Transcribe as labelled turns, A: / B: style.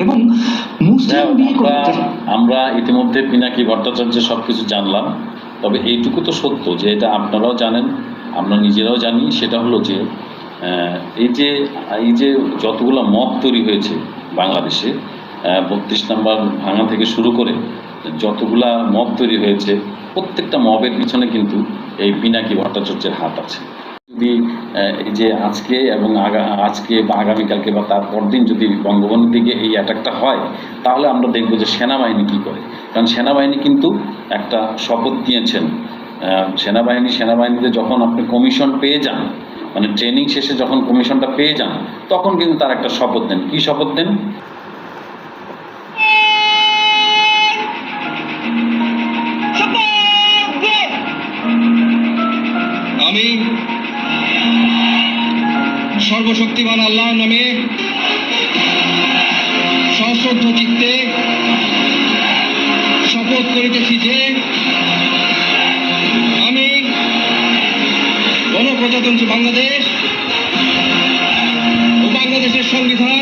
A: এবং মুসলিম বিয়ে করতে।
B: আমরা ইতিমধ্যে পিনাকি ভট্টাচার্যের সবকিছু জানলাম, তবে এইটুকু তো সত্য যে এটা আপনারাও জানেন, আমরা নিজেরাও জানি, সেটা হলো যে এই যে যতগুলো মব তৈরি হয়েছে বাংলাদেশে, 32 নম্বর ভাঙা থেকে শুরু করে যতগুলা মব তৈরি হয়েছে, প্রত্যেকটা মবের পিছনে কিন্তু এই পিনাকি ভট্টাচার্যের হাত আছে। যদি এই যে আজকে এবং আজকে বা আগামীকালকে বা তার পরদিন যদি বঙ্গবন্ধুর দিকে এই অ্যাটাকটা হয়, তাহলে আমরা দেখব যে সেনাবাহিনী কী করে। কারণ সেনাবাহিনী কিন্তু একটা শপথ নিয়েছেন। সেনাবাহিনীতে যখন আপনি কমিশন পেয়ে যান, মানে ট্রেনিং শেষে যখন কমিশনটা পেয়ে যান, তখন কিন্তু তার একটা শপথ নেন। কী শপথ নেন?
C: আমি সর্বশক্তিমান আল্লাহর নামে সশ্রদ্ধ চিত্তে শপথ করিতেছি যে আমি গণপ্রজাতন্ত্রী বাংলাদেশ ও বাংলাদেশের সংবিধান